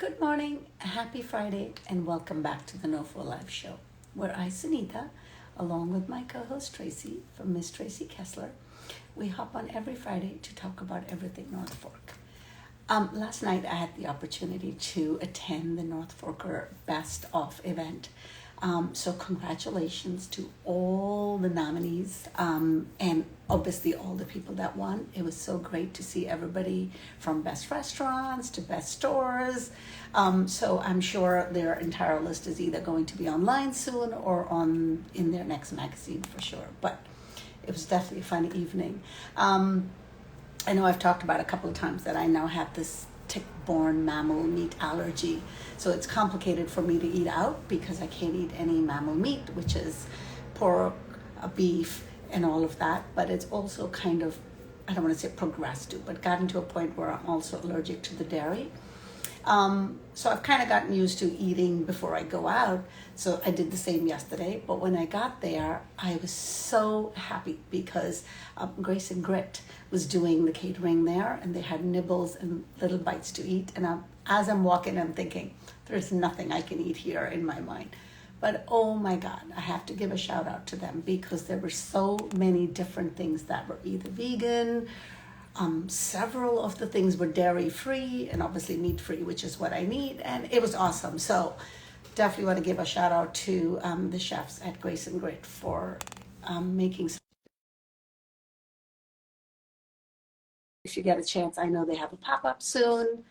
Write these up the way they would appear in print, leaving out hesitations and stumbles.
Good morning, happy Friday, and welcome back to the NOFO Live Show, where I, Sunita, along with my co-host Tracy from Miss Tracy Kessler, we hop on every Friday to talk about everything North Fork. Last night I had the opportunity to attend the North Forker Best Of event. So congratulations to all the nominees and obviously all the people that won. It was so great to see everybody from best restaurants to best stores. So I'm sure their entire list is either going to be online soon or on in their next magazine for sure. But it was definitely a fun evening. I know I've talked about a couple of times that I now have this tick-borne mammal meat allergy. So it's complicated for me to eat out because I can't eat any mammal meat, which is pork, beef, and all of that. But it's also kind of, I don't want to say progressed to, but gotten to a point where I'm also allergic to the dairy. So I've kind of gotten used to eating before I go out. So I did the same yesterday. But when I got there, I was so happy because Grace and Grit was doing the catering there, and they had nibbles and little bites to eat. And as I'm walking, I'm thinking, there's nothing I can eat here in my mind. But oh my God, I have to give a shout out to them because there were so many different things that were either vegan. Several of the things were dairy free and obviously meat free, which is what I need, and it was awesome. So definitely want to give a shout out to the chefs at Grace and Grit for making. If you get a chance, I know they have a pop up soon.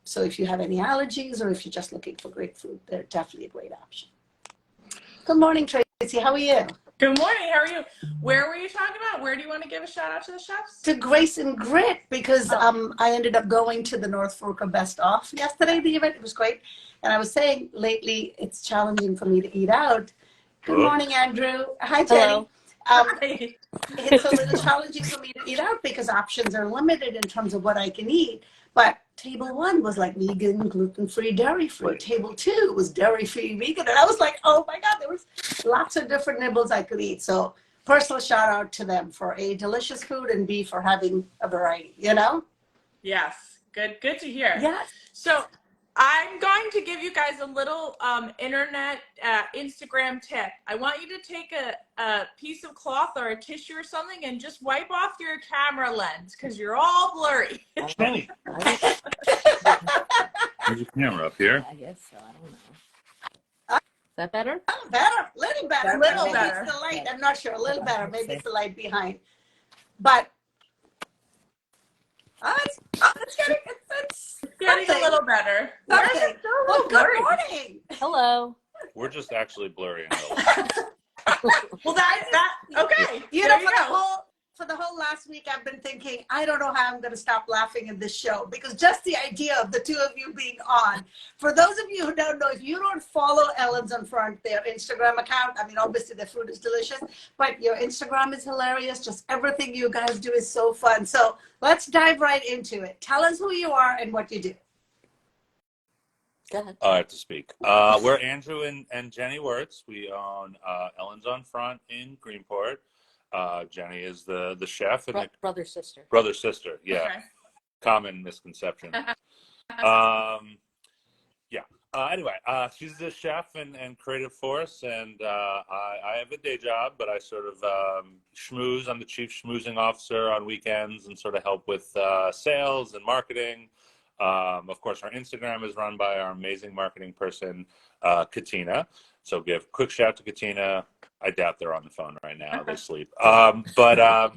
So if you have any allergies or if you're just looking for great food, they're definitely a great option. Good morning, Tracy. How are you? Good morning. How are you? Where were you talking about? Where do you want to give a shout out to the chefs? To Grace and Grit, because I ended up going to the North Fork Best Off yesterday, the event. It was great. And I was saying lately it's challenging for me to eat out. Good morning, Andrew. Hi, Jennie. It's a little challenging for me to eat out because options are limited in terms of what I can eat. But table one was like vegan, gluten-free, dairy-free. Table two was dairy-free, vegan. And I was like, oh my God, there was lots of different nibbles I could eat. So personal shout out to them for A, delicious food, and B, for having a variety, you know? Yes. Good to hear. Yes. So I'm going to give you guys a little internet Instagram tip. I want you to take a piece of cloth or a tissue or something and just wipe off your camera lens because you're all blurry. Jennie. There's your camera up here. I guess so. I don't know. Is that better? Oh, better, little better. A little Maybe better. it's the light. I'm not sure. A little better. Maybe it's the light behind. But it's Getting a little better. Okay. Well, good morning. Hello. We're just actually blurry. Well, okay. You know, for the whole last week, I've been thinking, I don't know how I'm going to stop laughing in this show because just the idea of the two of you being on. For those of you who don't know, if you don't follow Ellen's on Front, their Instagram account, I mean, obviously their food is delicious, but your Instagram is hilarious. Just everything you guys do is so fun. So let's dive right into it. Tell us who you are and what you do. Go ahead. I have to speak. We're Andrew and Jennie Werts. We own Ellen's on Front in Greenport. Jennie is the chef and Brother sister. brother sister. Yeah, Okay. Common misconception. Anyway, she's the chef and creative force, and I have a day job, but I sort of schmooze. I'm the chief schmoozing officer on weekends and sort of help with sales and marketing. Of course, our Instagram is run by our amazing marketing person, Katina. So give a quick shout to Katina. I doubt they're on the phone right now. They sleep. But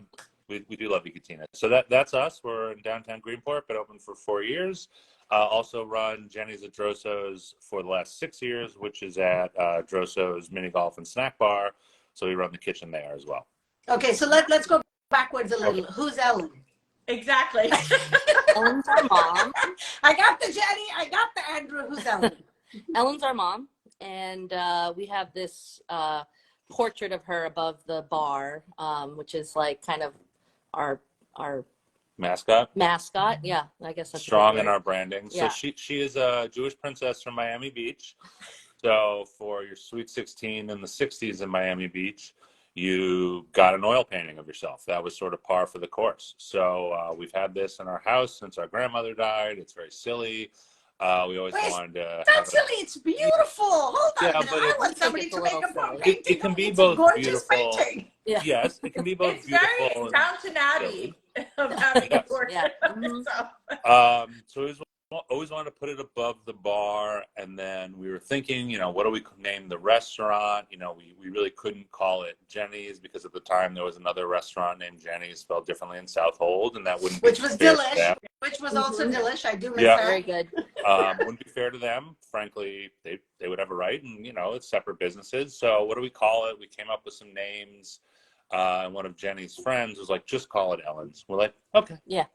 we do love you, Katina. So that's us. We're in downtown Greenport, been open for 4 years. Also run Jennie's at Drosso's for the last 6 years, which is at Drosso's Mini Golf and Snack Bar. So we run the kitchen there as well. Okay, so let's go backwards a little. Okay. Who's Ellen? Exactly. Ellen's our mom. I got the Jennie. I got the Andrew. Who's Ellen? Ellen's our mom, and we have this portrait of her above the bar, which is like kind of our Mascot. Yeah, I guess that's strong in our branding. Yeah. So she is a Jewish princess from Miami Beach. So for your Sweet 16 in the 60s in Miami Beach, you got an oil painting of yourself. That was sort of par for the course. So we've had this in our house since our grandmother died. It's very silly. We always Wait, wanted to not have a, silly. It's beautiful. Hold on yeah, a minute. but I it's want somebody it's a to make little a silly. painting. it can be It's a both gorgeous beautiful. painting. Yeah. Yes, it can be both It's beautiful very and Downton silly. Abbey of having a Yes. portrait. Yeah. Mhm. So we always wanted to put it above the bar, and then we were thinking, what do we name the restaurant? We really couldn't call it Jennie's because at the time there was another restaurant named Jennie's spelled differently in Southold, and that wouldn't be Which was fair to delish. them. Which was also Mhm. delish. I do miss Yeah. that. Very good. Wouldn't be fair to them. Frankly, they would have a right, and it's separate businesses. So what do we call it? We came up with some names, and one of Jennie's friends was like, "Just call it Ellen's." We're like, "Okay." Yeah.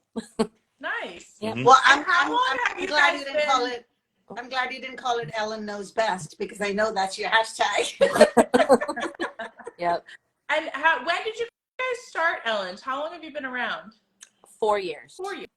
Nice. Yeah. Mhm. Well, And how long have you glad guys you didn't call been? it. I'm glad you didn't call it Ellen Knows Best because I know that's your hashtag. Yep. And when did you guys start Ellen's? How long have you been around? 4 years. 4 years.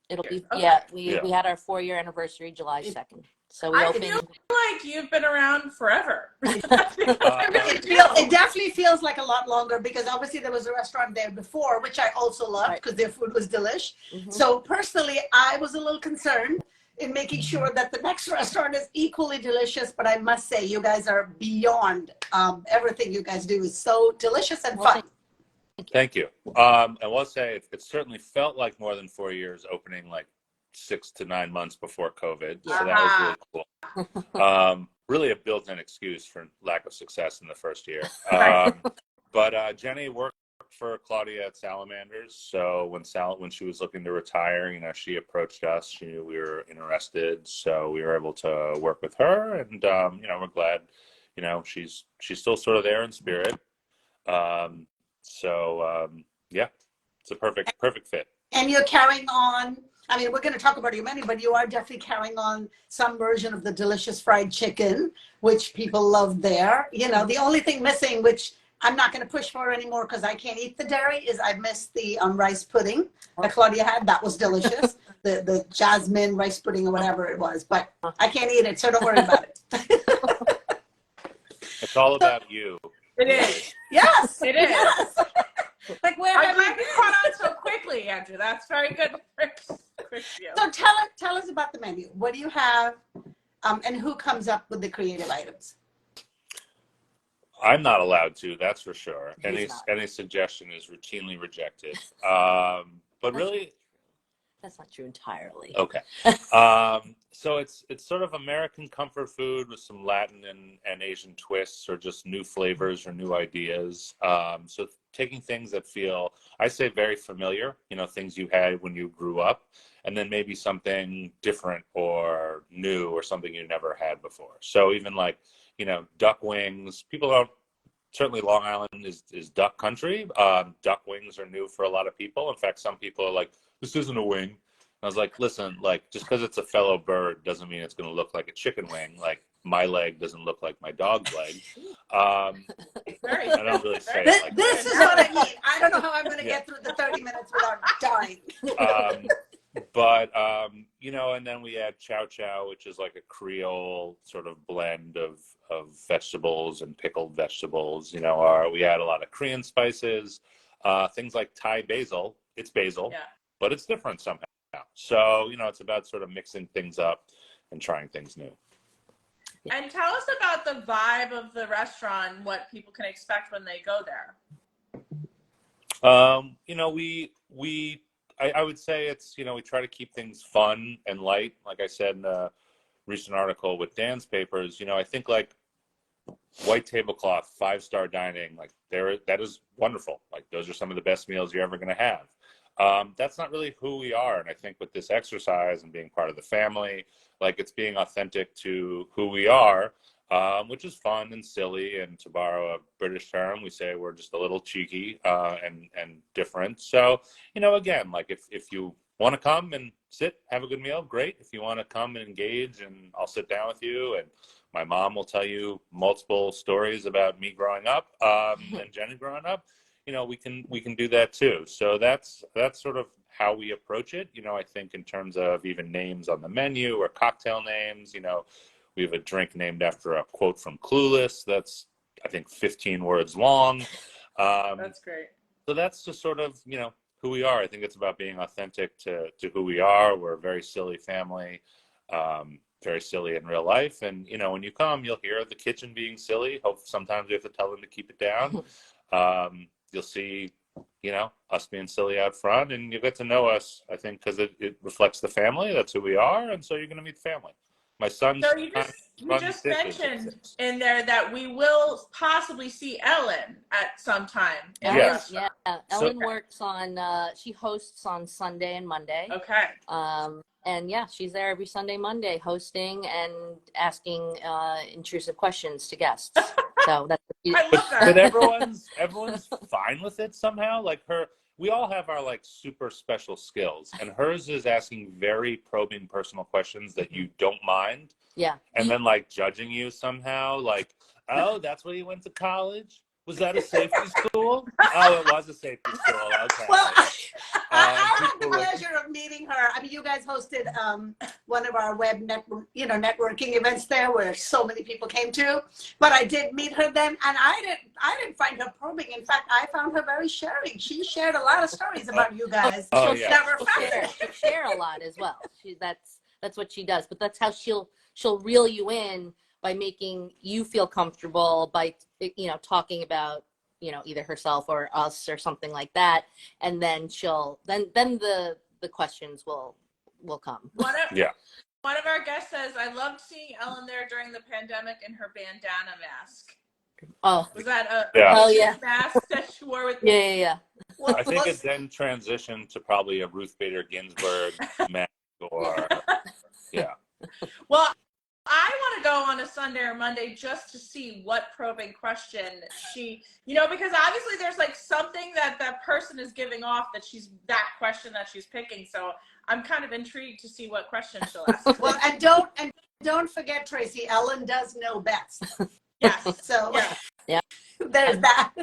It'll be Okay. yeah. Yeah. We had our 4-year anniversary July 2nd. So we I opened. feel like you've been around forever. I really do. It definitely feels like a lot longer because obviously there was a restaurant there before, which I also loved Right. because their food was delish. Mhm. So personally, I was a little concerned in making sure that the next restaurant is equally delicious. But I must say, you guys are beyond everything you guys do is so delicious and Well, fun. Thank you. I will say it certainly felt like more than 4 years, opening like 6 to 9 months before COVID. So that was really cool. Really a built-in excuse for lack of success in the first year. But Jennie worked for Claudia at Salamanders. So when she was looking to retire, she approached us. She knew we were interested, so we were able to work with her. And we're glad. She's still sort of there in spirit. Yeah, it's a perfect fit. And you're carrying on. I mean, we're going to talk about your menu, but you are definitely carrying on some version of the delicious fried chicken, which people love there. The only thing missing, which I'm not going to push for anymore because I can't eat the dairy, is I missed the rice pudding that Claudia had. That was delicious. the jasmine rice pudding or whatever it was, but I can't eat it, so don't worry about it. It's all about you. It is. Yes, It is. yes. Like where I'm have glad you you caught on so quickly, Andrew. That's very good. Quick view. So tell us about the menu. What do you have, and who comes up with the creative items? I'm not allowed to, that's for sure. He's not. Any suggestion is routinely rejected. But really, That's not true entirely. okay. So it's sort of American comfort food with some Latin and Asian twists, or just new flavors or new ideas. So taking things that feel, I say, very familiar, things you had when you grew up, and then maybe something different or new or something you never had before. So even like, duck wings, people don't, certainly Long Island is duck country. Duck wings are new for a lot of people. In fact, some people are like, this isn't a wing. I was like, listen, just because it's a fellow bird doesn't mean it's going to look like a chicken wing. Like, my leg doesn't look like my dog's leg. I don't really say it like This is what I mean. I don't know how I'm going to get through the 30 minutes without dying. And then we add chow chow, which is like a Creole sort of blend of vegetables and pickled vegetables. We add a lot of Korean spices, things like Thai basil. It's basil, but it's different somehow. So, it's about sort of mixing things up and trying things new. And tell us about the vibe of the restaurant, what people can expect when they go there. I would say it's, we try to keep things fun and light. Like I said in a recent article with Dan's papers, I think like white tablecloth, 5-star dining, that is wonderful. Like, those are some of the best meals you're ever going to have. That's not really who we are. And I think with this exercise and being part of the family, it's being authentic to who we are, which is fun and silly. And to borrow a British term, we say we're just a little cheeky and different. So, again, if you want to come and sit, have a good meal, great. If you want to come and engage, and I'll sit down with you, and my mom will tell you multiple stories about me growing up and Jennie growing up. We can do that too. So that's sort of how we approach it. I think in terms of even names on the menu or cocktail names, we have a drink named after a quote from Clueless. That's, I think, 15 words long. That's great. So that's just sort of, who we are. I think it's about being authentic to who we are. We're a very silly family. very silly in real life. And, you know, when you come, you'll hear the kitchen being silly. Sometimes we have to tell them to keep it down. You'll see, you know, us being silly out front, and you get to know us, I think, because it reflects the family. That's who we are. And so you're going to meet the family. My son's So you just mentioned in there that we will possibly see Ellen at some time in the Ellen, restaurant. yeah. Ellen works on, she hosts on Sunday and Monday. Okay. And yeah, she's there every Sunday, Monday, hosting and asking intrusive questions to guests. So that's I love that. But everyone's fine with it somehow. Like we all have our like super special skills, and hers is asking very probing personal questions that you don't mind. Yeah. And then like judging you somehow, like, oh, that's where you went to college? Was that a safety school? Oh, it was a safety school. Okay. Well, I had the pleasure of meeting her. I mean, you guys hosted one of our web networking events there, where so many people came to. But I did meet her then, and I didn't find her probing. In fact, I found her very sharing. She shared a lot of stories about you guys. Oh, yeah. She'll share a lot as well. That's what she does. But that's how she'll reel you in, by making you feel comfortable, by, you know, talking about, you know, either herself or us or something like that, and then then the questions will come. One of our guests says, I loved seeing Ellen there during the pandemic in her bandana mask. Oh, was that a mask that she wore with? Yeah. Well, I think it then transitioned to probably a Ruth Bader Ginsburg mask, or yeah. Well, I want to go on a Sunday or Monday just to see what probing question she, you know, because obviously there's like something that person is giving off, that question that she's picking. So I'm kind of intrigued to see what question she'll ask. Well, and don't forget, Tracy, Ellen does know best. Yes. So yeah. There's that.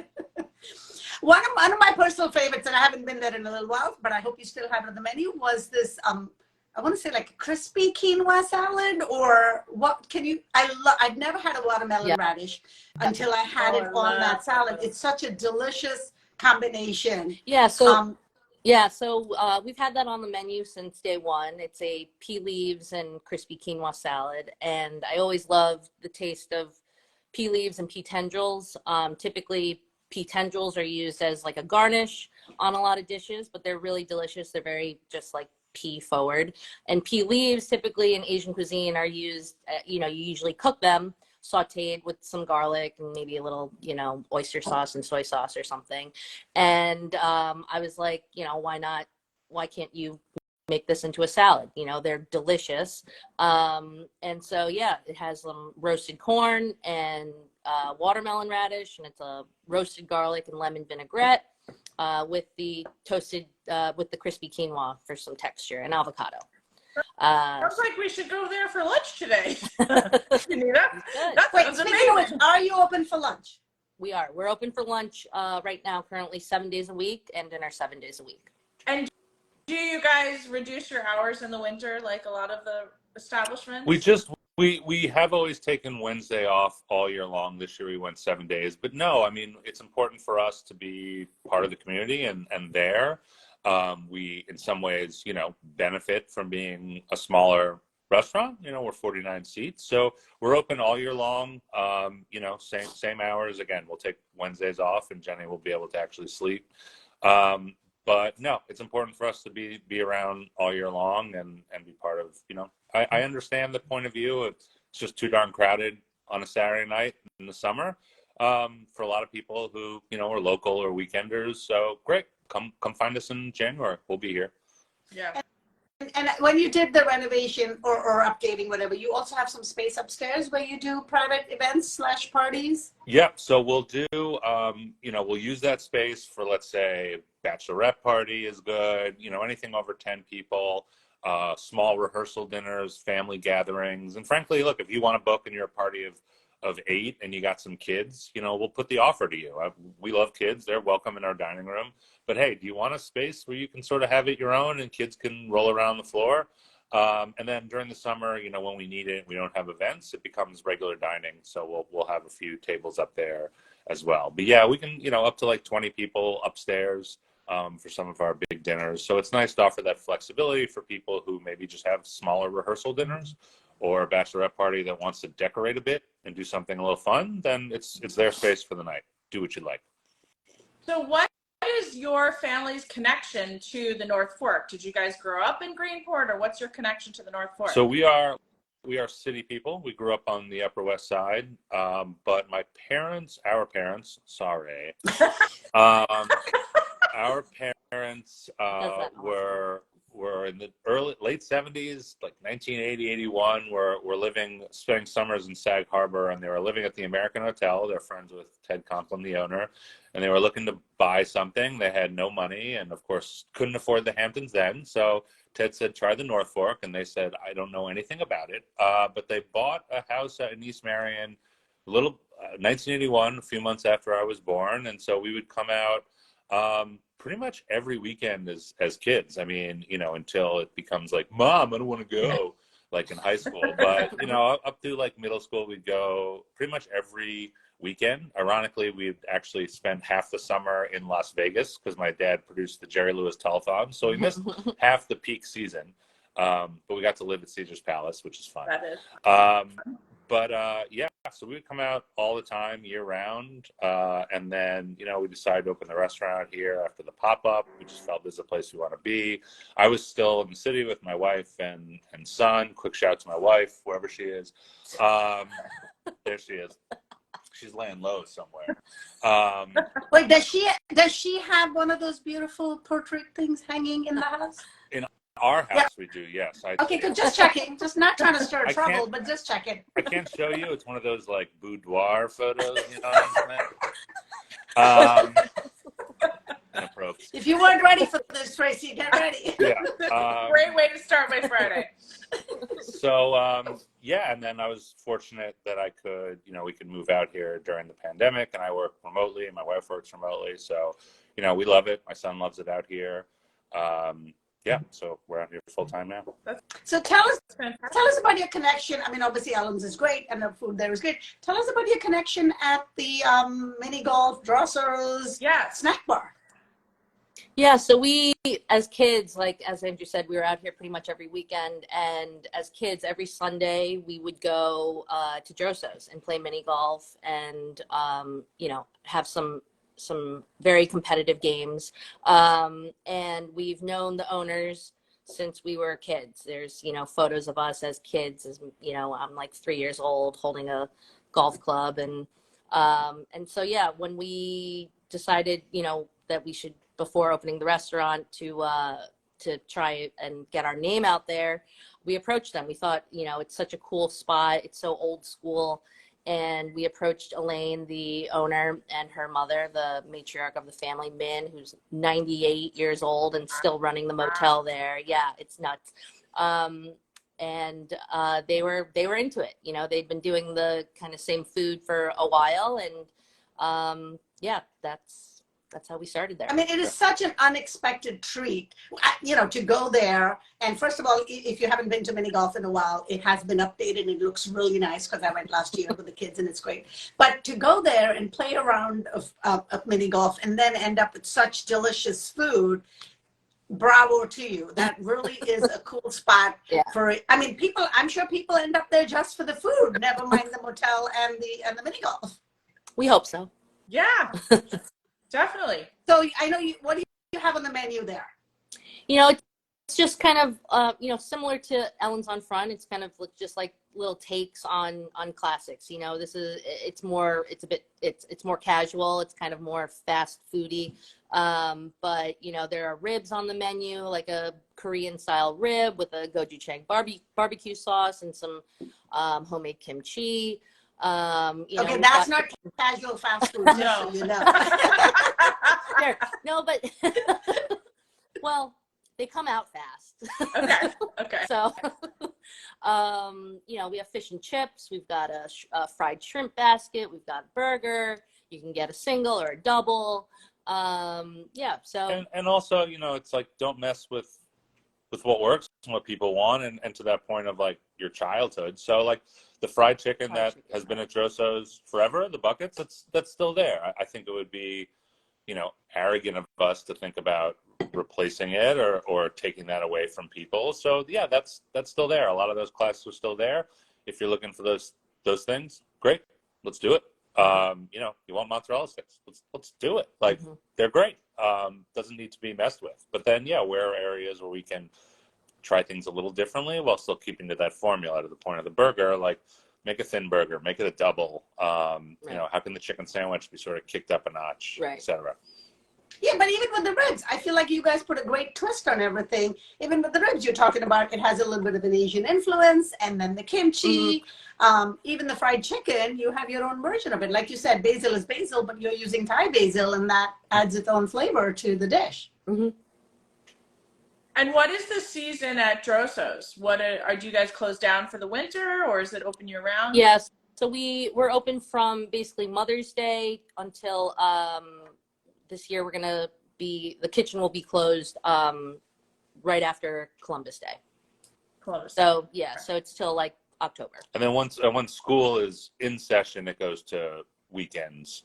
One of my personal favorites, and I haven't been there in a little while, but I hope you still have it on the menu, was this I want to say like a crispy quinoa salad, or what can you, I'd never had a watermelon radish until I had it on that salad. It's such a delicious combination. Yeah. So, we've had that on the menu since day one. It's a pea leaves and crispy quinoa salad. And I always love the taste of pea leaves and pea tendrils. Typically pea tendrils are used as like a garnish on a lot of dishes, but they're really delicious. They're very just like pea forward. And pea leaves typically in Asian cuisine are used, you usually cook them sauteed with some garlic and maybe a little, oyster sauce and soy sauce or something. And I was like, why can't you make this into a salad? They're delicious. And so, it has some roasted corn and watermelon radish, and it's a roasted garlic and lemon vinaigrette with the toasted, with the crispy quinoa for some texture, and avocado. Sounds like we should go there for lunch today. Anita? Wait, speaking of which, are you open for lunch? We are. We're open for lunch right now, currently 7 days a week, and dinner 7 days a week. And do you guys reduce your hours in the winter like a lot of the establishments? We have always taken Wednesday off all year long. This year we went 7 days. But no, I mean, it's important for us to be part of the community and there. We, in some ways, benefit from being a smaller restaurant. We're 49 seats. So we're open all year long. Same hours. Again, we'll take Wednesdays off, and Jennie will be able to actually sleep. But no, it's important for us to be around all year long and be part of, I understand the point of view. It's just too darn crowded on a Saturday night in the summer for a lot of people who, are local or weekenders. So great. Come find us in January. We'll be here. Yeah. And when you did the renovation or updating, whatever, you also have some space upstairs where you do private events / parties? Yep. So we'll do, we'll use that space for, let's say, bachelorette party is good. Anything over 10 people, small rehearsal dinners, family gatherings. And frankly, look, if you want to book and you're a party of 8 and you got some kids, we'll put the offer to you. We love kids. They're welcome in our dining room. But hey, do you want a space where you can sort of have it your own and kids can roll around the floor? And then during the summer, when we need it, we don't have events, it becomes regular dining. So we'll have a few tables up there as well. But yeah, we can, up to like 20 people upstairs. for some of our big dinners. So it's nice to offer that flexibility for people who maybe just have smaller rehearsal dinners or a bachelorette party that wants to decorate a bit and do something a little fun. Then it's their space for the night. Do what you like. So what is your family's connection to the North Fork? Did you guys grow up in Greenport, or what's your connection to the North Fork? So we are city people. We grew up on the Upper West Side, but our parents, sorry, our parents were in the late 70s, like 1980, 81. Were spending summers in Sag Harbor, and they were living at the American Hotel. They're friends with Ted Conklin, the owner, and they were looking to buy something. They had no money, and of course couldn't afford the Hamptons then. So Ted said, try the North Fork, and they said, I don't know anything about it, but they bought a house in East Marion, 1981, a few months after I was born, and so we would come out pretty much every weekend as kids. I mean, until it becomes like, Mom, I don't want to go, like in high school. But, up through like middle school, we'd go pretty much every weekend. Ironically, we'd actually spent half the summer in Las Vegas because my dad produced the Jerry Lewis telethon. So we missed half the peak season. But we got to live at Caesar's Palace, which is fun. That is. Yeah, so we would come out all the time, year round. And then, we decided to open the restaurant out here after the pop-up. We just felt this is a place we want to be. I was still in the city with my wife and son. Quick shout out to my wife, wherever she is. There she is. She's laying low somewhere. Wait, does she have one of those beautiful portrait things hanging in the house? In our house, we do, yes. Okay, good. Just checking. Just not trying to stir trouble, but just checking. I can't show you. It's one of those like boudoir photos, If you weren't ready for this, Tracy, get ready. Yeah. Great way to start my Friday. So, and then I was fortunate that I could, we could move out here during the pandemic, and I work remotely, and my wife works remotely. So, we love it. My son loves it out here. So we're out here full time now. So tell us about your connection. I mean, obviously Ellen's is great, and the food there is great. Tell us about your connection at the mini golf Drosser's snack bar. Yeah, so we, as kids, like as Andrew said, we were out here pretty much every weekend. And as kids, every Sunday, we would go to Drosso's and play mini golf and, have some very competitive games. And we've known the owners since we were kids. There's, photos of us as kids, as, I'm like 3 years old holding a golf club. And so, when we decided, that we should, before opening the restaurant, to try and get our name out there, we approached them. We thought, it's such a cool spot. It's so old school. And we approached Elaine, the owner, and her mother, the matriarch of the family, Min, who's 98 years old and still running the motel there. Yeah, it's nuts. And they were into it. They'd been doing the kind of same food for a while. And that's how we started there. I mean, it is such an unexpected treat, to go there. And first of all, if you haven't been to mini golf in a while, it has been updated and it looks really nice because I went last year with the kids and it's great. But to go there and play a round of mini golf and then end up with such delicious food, bravo to you. That really is a cool spot for it. I mean, I'm sure people end up there just for the food, never mind the motel and the mini golf. We hope so. Yeah. Definitely. So I know what do you have on the menu there? It's just kind of, similar to Ellen's on Front. It's kind of just like little takes on classics. It's more casual. It's kind of more fast foody. But, there are ribs on the menu, like a Korean style rib with a gochujang barbecue sauce and some homemade kimchi. That's not casual fast food. No, no, but well, they come out fast. Okay. So, we have fish and chips. We've got a fried shrimp basket. We've got a burger. You can get a single or a double. So and also, it's like don't mess with what works and what people want, and to that point of like your childhood. So like the fried chicken that has been at Drosso's forever, the buckets, that's still there. I think it would be arrogant of us to think about replacing it or taking that away from people. So yeah, that's still there. A lot of those classes are still there. If you're looking for those things, great, let's do it. You want mozzarella sticks, let's do it. Like, they're great. Doesn't need to be messed with. But then, yeah, where are areas where we can try things a little differently while still keeping to that formula, to the point of the burger, like make a thin burger, make it a double. How can the chicken sandwich be sort of kicked up a notch, etc. Yeah, but even with the ribs, I feel like you guys put a great twist on everything. Even with the ribs, you're talking about it has a little bit of an Asian influence, and then the kimchi, even the fried chicken, you have your own version of it. Like you said, basil is basil, but you're using Thai basil, and that adds its own flavor to the dish. And what is the season at Drosso's? Do you guys close down for the winter, or is it open year round? Yes. So we're open from basically Mother's Day until this year the kitchen will be closed right after Columbus Day. So yeah, so it's till like October. And then once school is in session, it goes to weekends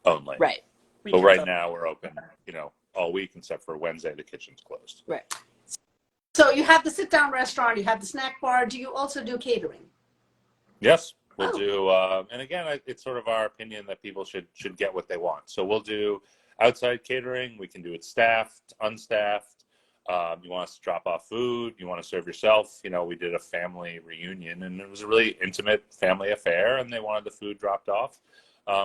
only. Right. But right now we're open, all week except for Wednesday. The kitchen's closed. Right. So you have the sit-down restaurant, you have the snack bar. Do you also do catering? Yes, we'll do. And again, it's sort of our opinion that people should get what they want. So we'll do outside catering. We can do it staffed, unstaffed. You want us to drop off food, you want to serve yourself. We did a family reunion, and it was a really intimate family affair, and they wanted the food dropped off.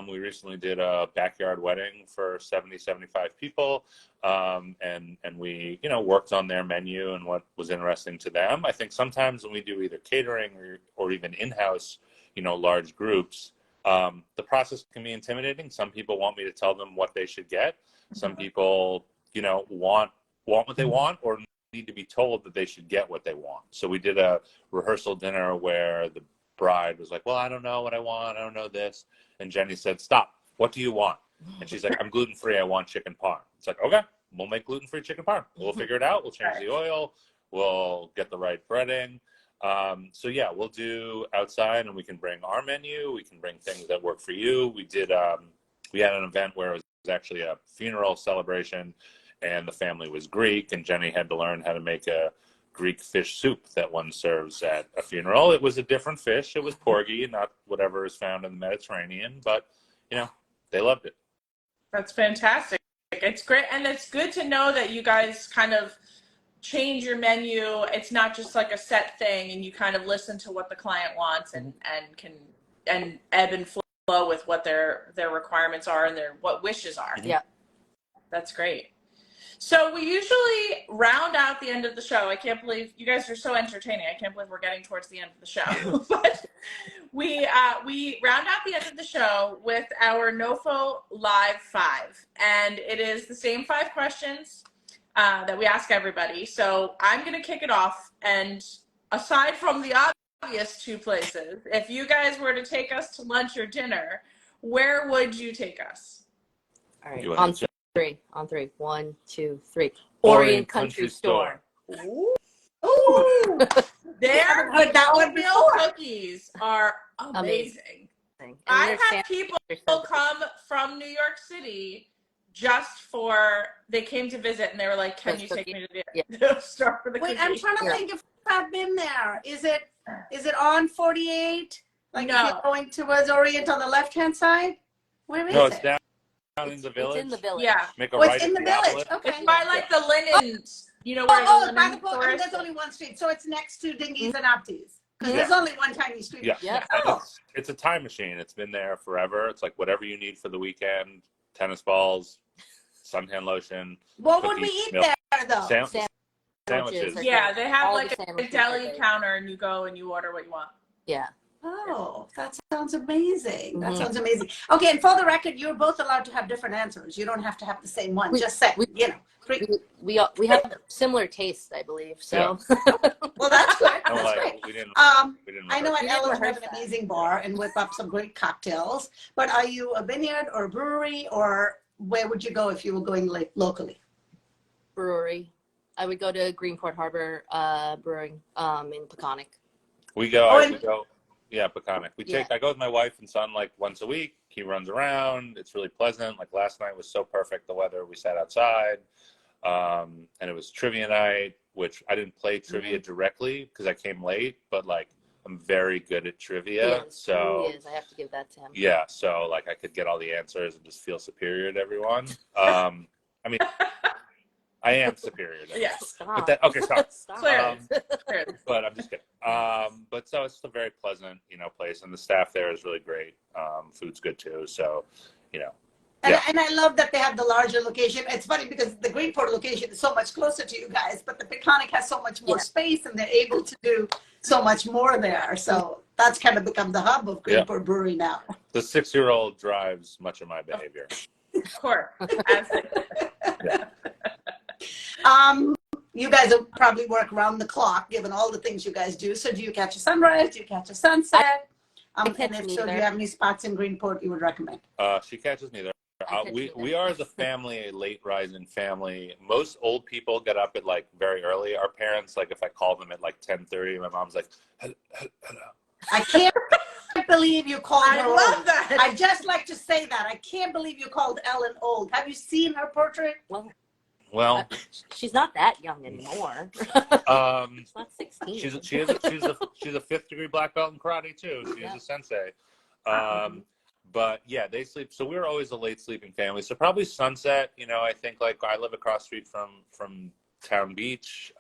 We recently did a backyard wedding for 70, 75 people, and we, worked on their menu and what was interesting to them. I think sometimes when we do either catering or even in-house, large groups, the process can be intimidating. Some people want me to tell them what they should get. Some people, want what they want, or need to be told that they should get what they want. So we did a rehearsal dinner where the bride was like, well, I don't know what I want. I don't know this. And Jennie said, stop. What do you want? And she's like, I'm gluten-free. I want chicken parm. It's like, okay, we'll make gluten-free chicken parm. We'll figure it out. We'll change the oil. We'll get the right breading. So yeah, we'll do outside, and we can bring our menu. We can bring things that work for you. We did, we had an event where it was actually a funeral celebration, and the family was Greek, and Jennie had to learn how to make a Greek fish soup that one serves at a funeral. It was a different fish. It was porgy, not whatever is found in the Mediterranean, but they loved it. That's fantastic. It's great, and it's good to know that you guys kind of change your menu. It's not just like a set thing, and you kind of listen to what the client wants and can ebb and flow with what their requirements are and what wishes are. Yeah, that's great. So we usually round out the end of the show. I can't believe you guys are so entertaining. I can't believe we're getting towards the end of the show. But we round out the end of the show with our NOFO Live 5. And it is the same 5 questions that we ask everybody. So I'm going to kick it off. And aside from the obvious 2 places, if you guys were to take us to lunch or dinner, where would you take us? All right. On three. 1, 2, 3. Orient Country Store. Ooh. Their oatmeal cookies are amazing. I've had people come from New York City they came to visit, and they were like, can you take me to the store for the cookies? Wait, I'm trying to think if I've been there. Is it on 48? Like, no. If you're going towards Orient on the left-hand side? Where is it? No, it's down in the village. It's in the village. Yeah. Make a it's in the village. Okay. It's by like the linens. Where by the boat. There's only one street. So it's next to Dingy's and Apties. Because there's only one tiny street. Yeah. And it's a time machine. It's been there forever. It's like whatever you need for the weekend, tennis balls, suntan lotion. What cookies, would we eat milk, there, though? sandwiches. Yeah, they have like a deli counter, and you go and you order what you want. Yeah. Oh, that sounds amazing. That sounds amazing. Okay, and for the record, you're both allowed to have different answers. You don't have to have the same one. Just say, We have similar tastes, I believe. So. Yeah. Well, that's good. That's great. We didn't I know at Ella's we have an amazing bar and whip up some great cocktails. But are you a vineyard or a brewery, or where would you go if you were going locally? Brewery. I would go to Greenport Harbor Brewing in Peconic. We go. Yeah, Peconic. Yeah. I go with my wife and son like once a week. He runs around. It's really pleasant. Like last night was so perfect, the weather. We sat outside, and it was trivia night, which I didn't play trivia directly because I came late, but like I'm very good at trivia. Yeah, So he is. I have to give that to him. yeah, so like I could get all the answers and just feel superior to everyone. I mean, I am superior to everyone. Yes. But that, okay, sorry. Clearly. But I'm just kidding. But so it's a very pleasant, place, and the staff there is really great. Food's good too, so And I love that they have the larger location. It's funny because the Greenport location is so much closer to you guys, but the Peconic has so much more space, and they're able to do so much more there. So that's kind of become the hub of Greenport Brewery now. The 6-year-old drives much of my behavior. Of course. Absolutely. You guys will probably work around the clock, given all the things you guys do. So do you catch a sunrise? Do you catch a sunset? And if so, do you have any spots in Greenport you would recommend? She catches neither. We are as a family a late rising family. Most old people get up at like very early. Our parents, like if I call them at like 10:30, my mom's like, hello. I can't believe you called her old. I love that. I'd just like to say that. I can't believe you called Ellen old. Have you seen her portrait? Well, she's not that young anymore. She's not 16. She's a 5th degree black belt in karate too. She is a sensei. But yeah, they sleep. So we're always a late sleeping family. So probably sunset. I think like I live across the street from Town Beach.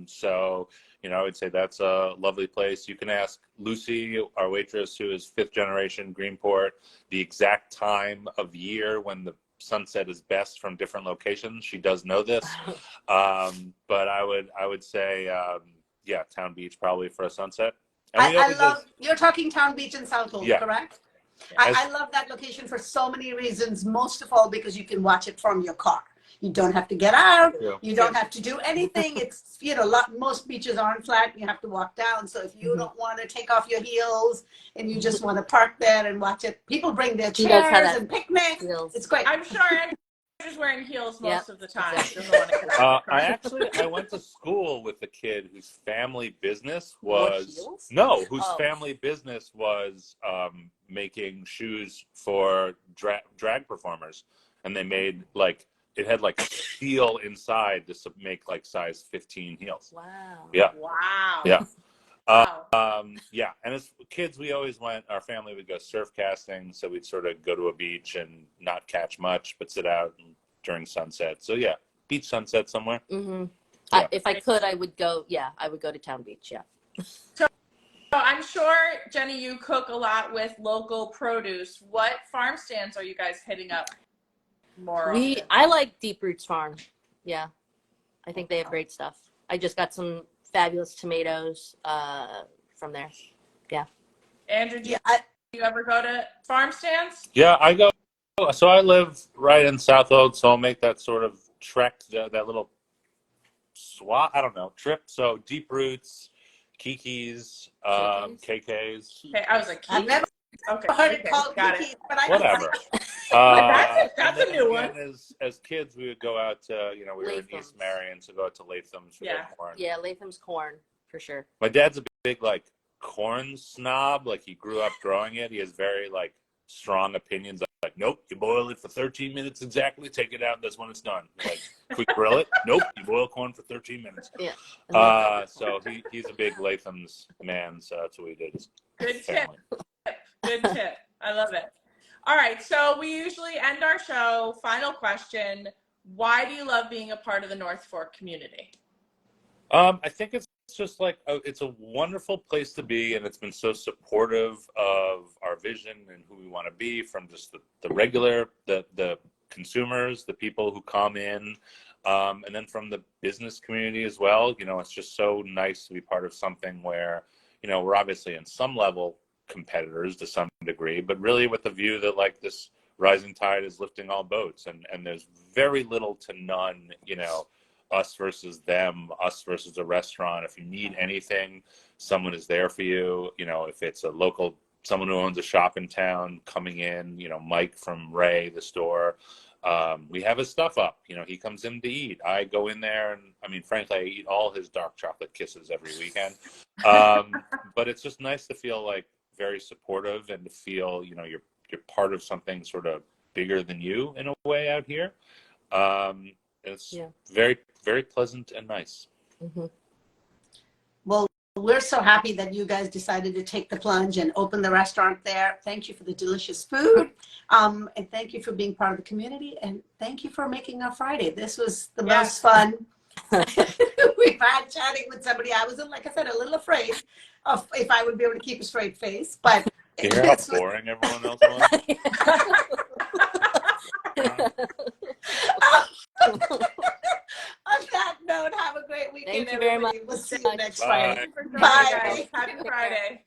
So I would say that's a lovely place. You can ask Lucy, our waitress, who is 5th generation Greenport, the exact time of year when the sunset is best from different locations. She does know this. But I would say Town Beach probably for a sunset. And I love you're talking Town Beach in Southold, correct? I love that location for so many reasons, most of all because you can watch it from your car. You don't have to get out. You don't have to do anything. It's, most beaches aren't flat. You have to walk down. So if you don't want to take off your heels and you just want to park there and watch it, people bring their chairs and picnics. It's great. I'm sure Andrew's wearing heels most of the time. I went to school with a kid whose family business was making shoes for drag performers, and they made it had steel inside to make size 15 heels. Wow. Yeah. Wow. Yeah. And as kids, we always our family would go surf casting, so we'd sort of go to a beach and not catch much, but sit out during sunset. So yeah, beach sunset somewhere. Mm-hmm. Yeah. If I could, I would go to Town Beach. Yeah. So I'm sure, Jennie, you cook a lot with local produce. What farm stands are you guys hitting up more often? I like Deep Roots Farm. Yeah. I think they have great stuff. I just got some fabulous tomatoes from there. Yeah. Andrew, do you ever go to farm stands? Yeah, I go. So I live right in Southold, so I'll make that sort of trek, that little trip. So Deep Roots, Kiki's, KK's. Okay, I was like, I've never heard it called Kiki's, but I whatever. That's a new one. As kids, we would go out to, we were in East Marion, so go out to Latham's for their corn. Yeah, Latham's corn, for sure. My dad's a big, corn snob. He grew up growing it. He has very, strong opinions. Nope, you boil it for 13 minutes exactly, take it out, that's when it's done. Can we grill it? Nope, you boil corn for 13 minutes. Yeah. So he's a big Latham's man, so that's what we did. Good tip. Good tip. I love it. All right, so we usually end our show. Final question. Why do you love being a part of the North Fork community? I think it's just it's a wonderful place to be, and it's been so supportive of our vision and who we want to be, from just the regular, the consumers, the people who come in, and then from the business community as well. It's just so nice to be part of something where, we're obviously in some level competitors to some degree, but really with the view that this rising tide is lifting all boats, and there's very little to none, us versus them, us versus a restaurant. If you need anything, someone is there for you. If it's a local, someone who owns a shop in town coming in, Mike from Ray, the store, we have his stuff up. He comes in to eat. I go in there, and frankly, I eat all his dark chocolate kisses every weekend. But it's just nice to feel like very supportive, and to feel, you're part of something sort of bigger than you in a way out here. It's very, very pleasant and nice. Mm-hmm. Well, we're so happy that you guys decided to take the plunge and open the restaurant there. Thank you for the delicious food. And thank you for being part of the community. And thank you for making our Friday. This was the most fun we've had chatting with somebody. I was, like I said, a little afraid of if I would be able to keep a straight face. But you hear how boring everyone else was? On that note, have a great weekend, Thank you very everybody. much. We'll see you next Bye. Friday. Thank you for joining, Bye. guys. Happy Friday.